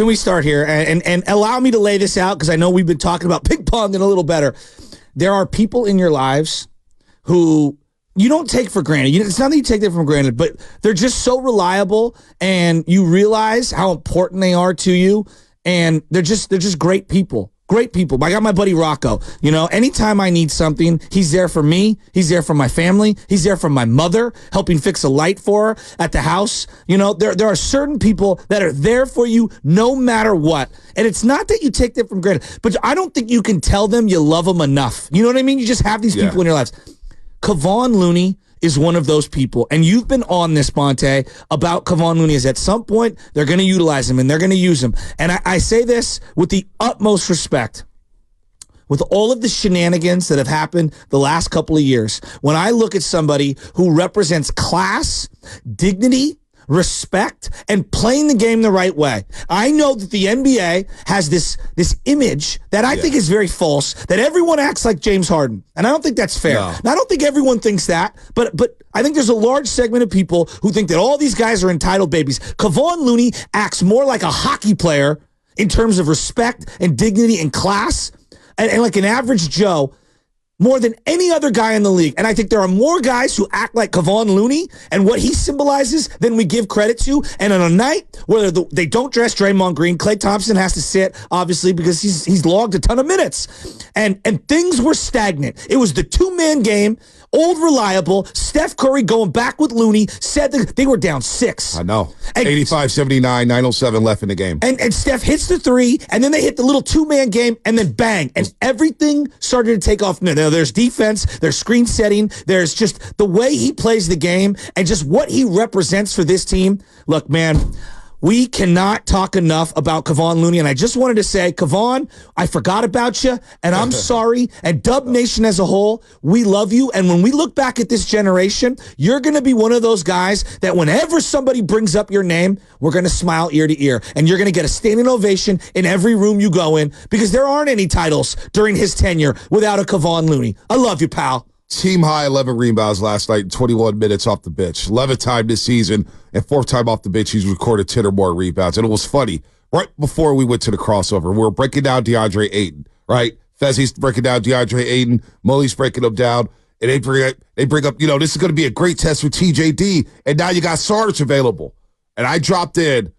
can we start here and allow me to lay this out, because I know we've been talking about ping pong and a little better. There are people in your lives who you don't take for granted. It's not that you take them for granted, but they're just so reliable, and you realize how important they are to you, and they're just great people. Great people. I got my buddy Rocco. Anytime I need something, he's there for me. He's there for my family. He's there for my mother, helping fix a light for her at the house. There are certain people that are there for you no matter what. And it's not that you take them for granted, but I don't think you can tell them you love them enough. You know what I mean? You just have these people in your lives. Kevon Looney is one of those people. And you've been on this, Bonte, about Kevon Looney, is at some point they're going to utilize him and they're going to use him. And I say this with the utmost respect. With all of the shenanigans that have happened the last couple of years, when I look at somebody who represents class, dignity, respect, and playing the game the right way. I know that the NBA has this image that I think is very false, that everyone acts like James Harden. And I don't think that's fair. No. And I don't think everyone thinks that, but I think there's a large segment of people who think that all these guys are entitled babies. Kevon Looney acts more like a hockey player in terms of respect and dignity and class, and like an average Joe, more than any other guy in the league. And I think there are more guys who act like Kevon Looney and what he symbolizes than we give credit to. And on a night where they don't dress Draymond Green, Klay Thompson has to sit, obviously, because he's logged a ton of minutes. And things were stagnant. It was the two-man game, old reliable. Steph Curry going back with Looney said that they were down 6. I know. 85-79, 9:07 left in the game. And Steph hits the 3, and then they hit the little two-man game, and then bang. And everything started to take off. Now, there's defense, there's screen setting, there's just the way he plays the game, and just what he represents for this team. Look, man, we cannot talk enough about Kevon Looney, and I just wanted to say, Kevon, I forgot about you, and I'm sorry, and Dub Nation as a whole, we love you, and when we look back at this generation, you're going to be one of those guys that whenever somebody brings up your name, we're going to smile ear to ear, and you're going to get a standing ovation in every room you go in, because there aren't any titles during his tenure without a Kevon Looney. I love you, pal. Team high 11 rebounds last night, 21 minutes off the bench. 11th time this season, and 4th time off the bench, he's recorded 10 or more rebounds. And it was funny. Right before we went to the crossover, we were breaking down DeAndre Ayton, right? Fezzi's breaking down DeAndre Ayton. Mully's breaking him down. And they bring up, this is going to be a great test for TJD. And now you got Sarge available. And I dropped in,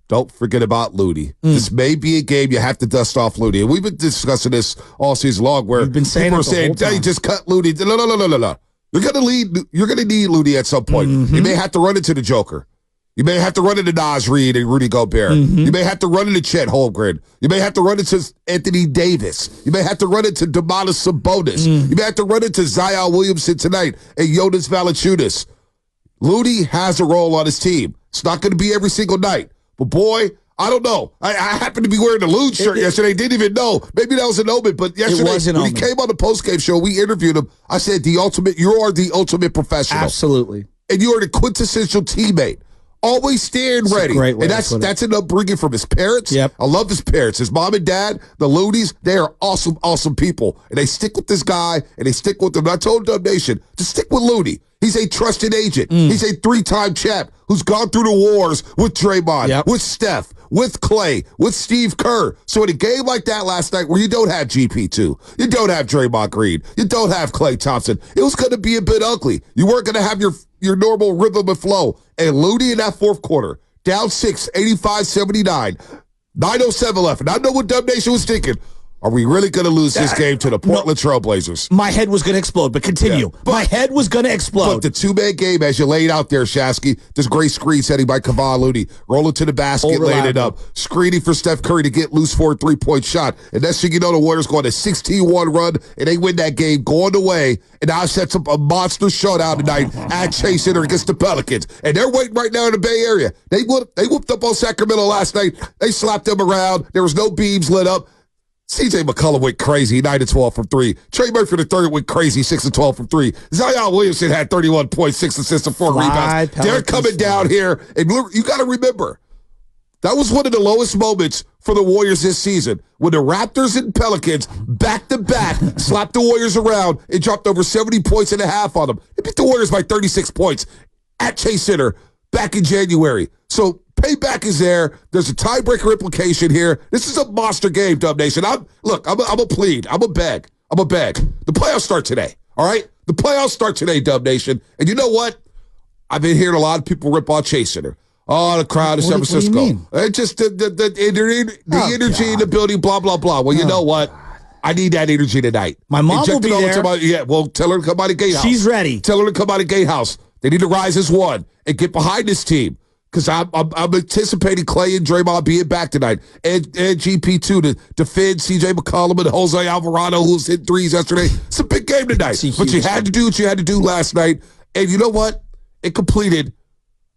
don't forget about Looney. This may be a game you have to dust off Looney. And we've been discussing this all season long, where people are saying, hey, just cut Looney. No. You're going to need Looney at some point. You may have to run into the Joker. You may have to run into Naz Reid and Rudy Gobert. You may have to run into Chet Holmgren. You may have to run into Anthony Davis. You may have to run into Domantas Sabonis. You may have to run into Zion Williamson tonight and Jonas Valanciunas. Looney has a role on his team. It's not going to be every single night. But boy, I don't know. I happened to be wearing the Loon shirt yesterday. Didn't even know. Maybe that was an omen. But yesterday, when he came on the postgame show, we interviewed him. I said, you are the ultimate professional. Absolutely. And you are the quintessential teammate. Always stand ready. And that's an upbringing from his parents. Yep. I love his parents. His mom and dad, the Loonies, they are awesome, awesome people. And they stick with this guy, and they stick with him. And I told Dub Nation to stick with Looney. He's a trusted agent. He's a 3-time champ who's gone through the wars with Draymond, with Steph, with Klay, with Steve Kerr. So in a game like that last night where you don't have GP2, you don't have Draymond Green, you don't have Klay Thompson, it was going to be a bit ugly. You weren't going to have your normal rhythm and flow. And Looney in that fourth quarter, down 6, 85-79, 9:07 left. And I know what Dub Nation was thinking. Are we really going to lose this game to the Portland Trailblazers? My head was going to explode, but continue. Yeah, my head was going to explode. But the two-man game, as you laid out there, Shasky, this great screen setting by Kevon Looney, rolling to the basket, laying it up, screening for Steph Curry to get loose for a three-point shot. And next thing you know, the Warriors go on a 16-1 run, and they win that game going away. And now it sets up a monster showdown tonight at Chase Center against the Pelicans. And they're waiting right now in the Bay Area. They whooped up on Sacramento last night. They slapped them around. There was no beams lit up. C.J. McCollum went crazy, 9-12 from 3. Trey Murphy III went crazy, 6-12 from 3. Zion Williamson had 31 points, 6 assists, and 4 rebounds. They're coming down here. And you got to remember, that was one of the lowest moments for the Warriors this season, when the Raptors and Pelicans, back-to-back, slapped the Warriors around and dropped over 70 points and a half on them. They beat the Warriors by 36 points at Chase Center back in January. So Payback is there. There's a tiebreaker implication here. This is a monster game, Dub Nation. I'm a plead. I'm a beg. The playoffs start today, all right? The playoffs start today, Dub Nation. And you know what? I've been hearing a lot of people rip on Chase Center. Oh, the crowd in San Francisco. What do you mean? It's just the energy in the building, blah, blah, blah. Well, you know what? I need that energy tonight. My mom will be there. Tell her to come out of Gatehouse. She's ready. Tell her to come out of Gatehouse. They need to rise as one and get behind this team. Because I'm anticipating Clay and Draymond being back tonight. And GP2 to defend CJ McCollum and Jose Alvarado, who's hit threes yesterday. It's a big game tonight. But you had to do what you had to do last night. And you know what? It completed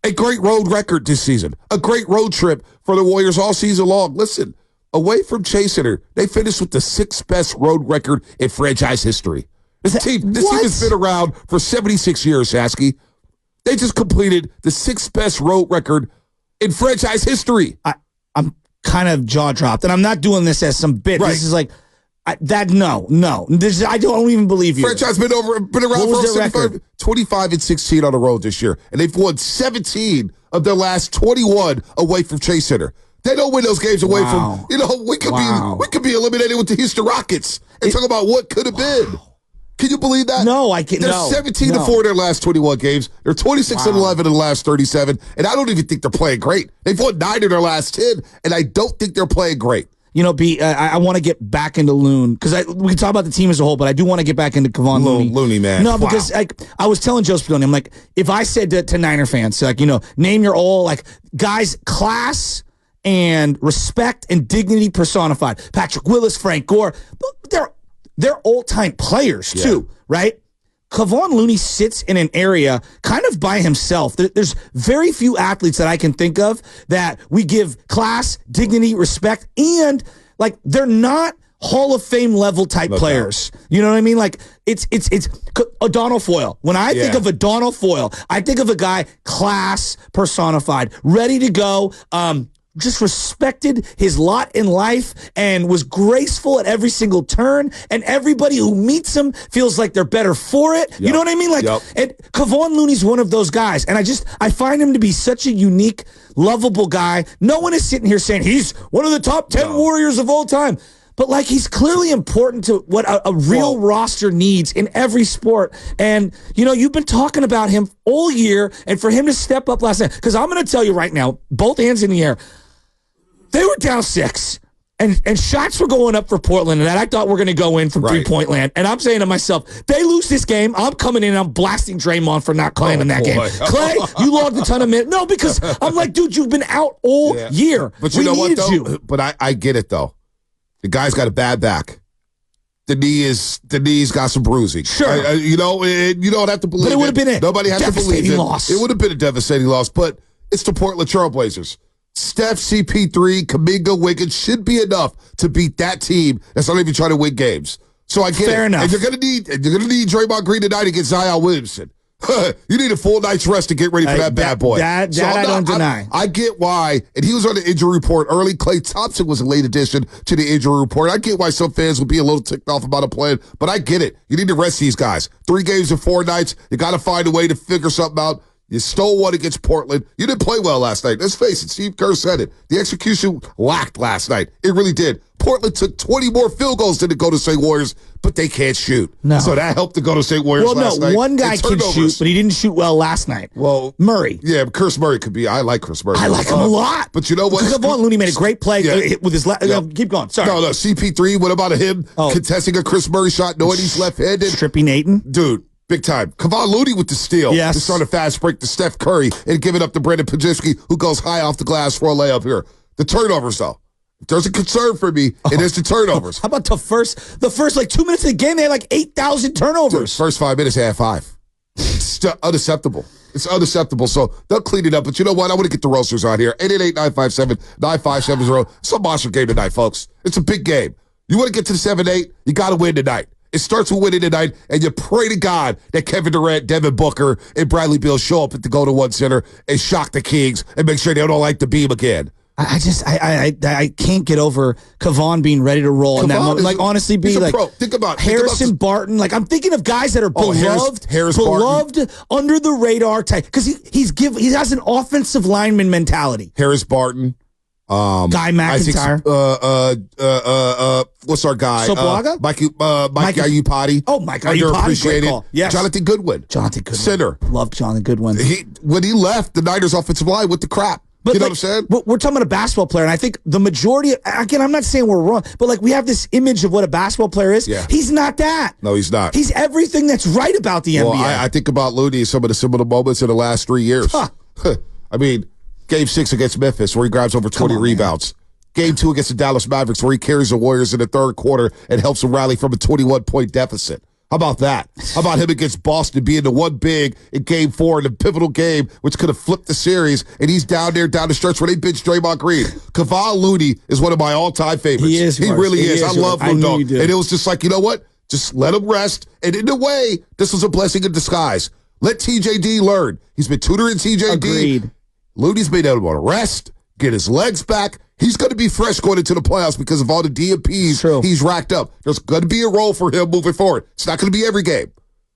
a great road record this season. A great road trip for the Warriors all season long. Listen, away from Chase Center, they finished with the 6th best road record in franchise history. This team has been around for 76 years, Sasky. They just completed the 6th best road record in franchise history. I'm kind of jaw dropped, and I'm not doing this as some bit. Right. This is like no. I don't even believe you. Franchise been around for 25-16 on the road this year, and they've won 17 of their last 21 away from Chase Center. They don't win those games away from. We could be eliminated with the Houston Rockets and talk about what could have been. Can you believe that? No, I can't. They're 17-4 in their last 21 games. They're 26-11 in the last 37, and I don't even think they're playing great. They've won 9 of their last 10, and I don't think they're playing great. I want to get back into Loon because we can talk about the team as a whole, but I do want to get back into Kevon Looney. Looney, man. No, because I was telling Joe Spadoni, I'm like, if I said to Niner fans, name your all, guys, class and respect and dignity personified. Patrick Willis, Frank Gore, they're all-time players too, right? Kevon Looney sits in an area kind of by himself. There's very few athletes that I can think of that we give class, dignity, respect, and they're not Hall of Fame level type players. You know what I mean? It's O'Donnell Foyle. When I think of O'Donnell Foyle, I think of a guy class personified, ready to go. Just respected his lot in life and was graceful at every single turn. And everybody who meets him feels like they're better for it. Yep. You know what I mean? And Kevon Looney's one of those guys. And I find him to be such a unique, lovable guy. No one is sitting here saying he's one of the top 10 Warriors of all time. But he's clearly important to what a real roster needs in every sport. And, you've been talking about him all year, and for him to step up last night, because I'm going to tell you right now, both hands in the air, they were down 6, and shots were going up for Portland, and I thought we're going to go in from three-point land. And I'm saying to myself, they lose this game, I'm coming in and I'm blasting Draymond for not playing in that game. Clay, you logged a ton of minutes. No, because I'm like, dude, you've been out all year. But you know what, though? But I get it, though. The guy's got a bad back. The knee's got some bruising. Sure. You don't have to believe it. But it would have been a Nobody has to believe it. Loss. It would have been a devastating loss, but it's the Portland Trailblazers. Steph, CP3, Kuminga, Wiggins should be enough to beat that team that's not even trying to win games. So I get Fair it. enough. And you're gonna need Draymond Green tonight against Zion Williamson. You need a full night's rest to get ready for that bad boy. That I don't deny. I get why, and he was on the injury report early. Klay Thompson was a late addition to the injury report. I get why some fans would be a little ticked off about him playing, but I get it. You need to rest these guys. 3 games in 4 nights. You got to find a way to figure something out. You stole one against Portland. You didn't play well last night. Let's face it. Steve Kerr said it. The execution lacked last night. It really did. Portland took 20 more field goals than the Golden State Warriors, but they can't shoot. No. So that helped the Golden State Warriors last night. One guy can shoot, but he didn't shoot well last night. Well, Murray. Yeah, Chris Murray could be. I like Chris Murray. I like him a lot. But you know what? Kevon Looney made a great play with his left. Keep going. Sorry. No, CP3, what about him contesting a Chris Murray shot, knowing he's left-handed? Trippy Nathan. Dude. Big time. Kevon Looney with the steal. Yes. To start a fast break to Steph Curry and give it up to Brandon Pajewski, who goes high off the glass for a layup here. The turnovers, though. If there's a concern for me, it is the turnovers. How about the first 2 minutes of the game, they had 8,000 turnovers. Dude, first 5 minutes, they had 5. It's unacceptable. It's unacceptable. So they'll clean it up. But you know what? I want to get the roasters out here. 888-957-9570. It's a monster game tonight, folks. It's a big game. You want to get to the 7-8, you got to win tonight. It starts with winning tonight, and you pray to God that Kevin Durant, Devin Booker, and Bradley Beal show up at the Go-To-One Center and shock the Kings and make sure they don't like the beam again. I can't get over Kevon being ready to roll in that moment. Like, honestly, think about Harrison Barton. Like, I'm thinking of guys that are beloved under the radar type, because he has an offensive lineman mentality. Harris Barton, Guy McIntyre. What's our guy? Soplaga? Mike Ayupati. Oh, Mike Ayupati. Great call. Yes. Jonathan Goodwin. Center. Love Jonathan Goodwin. When he left, the Niners offensive line with the crap. But you know what I'm saying? We're talking about a basketball player, and I think the majority, again, I'm not saying we're wrong, but like, we have this image of what a basketball player is. Yeah. He's not that. No, he's not. He's everything that's right about the NBA. I think about Looney, some of the similar moments in the last 3 years. Huh. I mean, Game 6 against Memphis, where he grabs over 20 rebounds. Game 2 against the Dallas Mavericks, where he carries the Warriors in the third quarter and helps them rally from a 21-point deficit. How about that? How about him against Boston being the one big in Game 4 in the pivotal game, which could have flipped the series, and he's down there down the stretch where they bench Draymond Green. Kevon Looney is one of my all-time favorites. He is. He really is. I love Lou Dog. And it was just like, you know what? Just let him rest. And in a way, this was a blessing in disguise. Let TJD learn. He's been tutoring TJD. Agreed. Looney's been able to rest, get his legs back. He's going to be fresh going into the playoffs because of all the DMPs he's racked up. There's going to be a role for him moving forward. It's not going to be every game.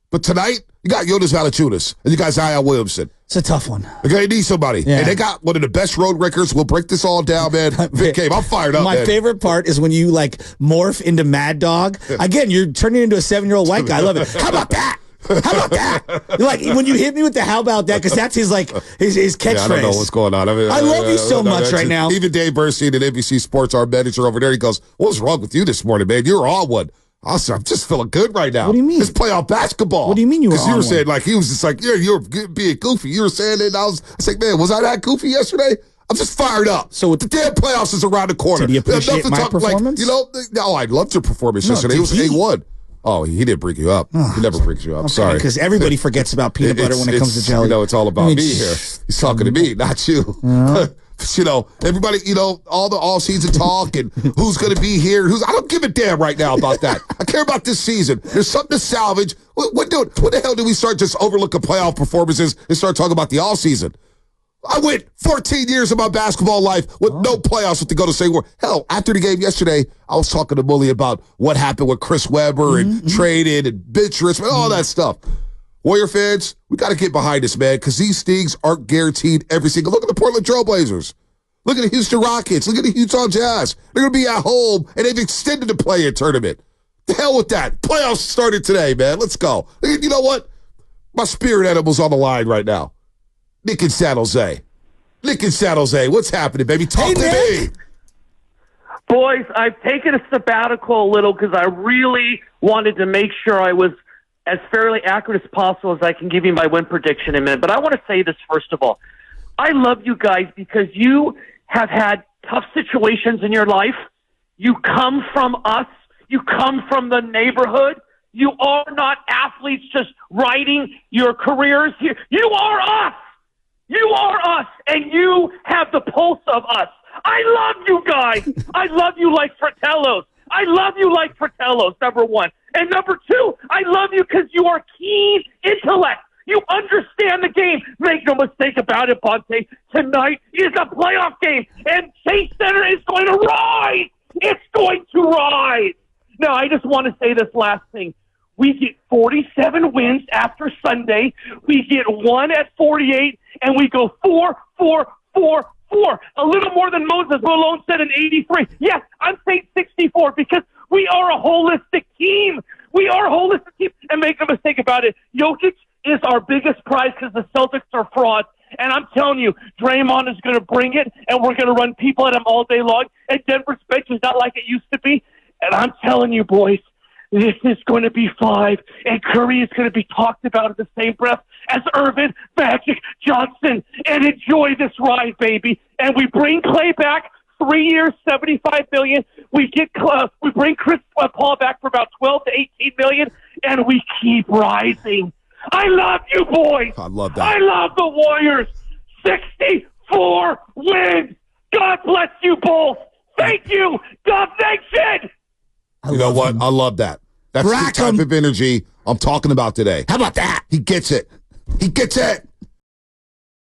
But tonight, you got Jonas Valanciunas and you got Zion Williamson. It's a tough one. They're going to need somebody. Yeah. And they got one of the best road records. We'll break this all down, man. Big game. I'm fired up, My favorite part is when you, like, morph into Mad Dog. Again, you're turning into a 7-year-old white guy. I love it. How about that? How about that? Like, when you hit me with the how about that, because that's his catchphrase. Yeah, I don't know what's going on. I mean, I love you so much right now. Even Dave Bernstein at NBC Sports, our manager over there, he goes, "What was wrong with you this morning, man? You're on one." I'm just feeling good right now. What do you mean? It's playoff basketball. What do you mean you were on one? Because you were saying, like, he was just like, yeah, you're being goofy. You were saying it, and I was like, man, was I that goofy yesterday? I'm just fired up. So the damn playoffs is around the corner. Did you appreciate my performance? Like, I loved your performance yesterday. It was A1. Oh, he didn't bring you up. He never brings you up. Okay, sorry. Because everybody forgets about peanut butter when it comes to jelly. You know, it's all about me here. He's talking to me, not you. You know, everybody, all the all-season talk and who's going to be here. I don't give a damn right now about that. I care about this season. There's something to salvage. What the hell did we start just overlooking playoff performances and start talking about the all-season? I went 14 years of my basketball life with no playoffs with the Golden State Warriors. Hell, after the game yesterday, I was talking to Bully about what happened with Chris Webber and traded and bench Richmond, all that stuff. Warrior fans, we got to get behind this, man, because these things aren't guaranteed every single. Look at the Portland Trail Blazers. Look at the Houston Rockets. Look at the Utah Jazz. They're going to be at home, and they've extended the play-in tournament. The hell with that. Playoffs started today, man. Let's go. You know what? My spirit animal's on the line right now. Nick in San Jose. Nick in San Jose. What's happening, baby? Talk to me. Boys, I've taken a sabbatical a little because I really wanted to make sure I was as fairly accurate as possible as I can give you my win prediction in a minute. But I want to say this first of all. I love you guys because you have had tough situations in your life. You come from us. You come from the neighborhood. You are not athletes just writing your careers here. You are us. You are us, and you have the pulse of us. I love you guys. I love you like Fratellos. I love you like Fratellos, number one. And number two, I love you because you are keen intellect. You understand the game. Make no mistake about it, Ponte. Tonight is a playoff game, and Chase Center is going to rise. It's going to rise. Now, I just want to say this last thing. We get 47 wins after Sunday. We get one at 48, and we go 4, 4, 4, 4. A little more than Moses Malone said in 83. Yes, I'm saying 64 because we are a holistic team. We are a holistic team. And make no mistake about it, Jokic is our biggest prize because the Celtics are frauds. And I'm telling you, Draymond is going to bring it, and we're going to run people at him all day long. And Denver's bench is not like it used to be. And I'm telling you, boys, this is going to be 5, and Curry is going to be talked about in the same breath as Irvin, Magic, Johnson. And enjoy this ride, baby. And we bring Clay back, 3 years, $75 million. We bring Chris Paul back for about $12 to $18 million, and we keep rising. I love you, boys. I love that. I love the Warriors. 64 wins. God bless you both. Thank you, Dub Nation. You know what? I love that. That's the type of energy I'm talking about today. How about that? He gets it. He gets it.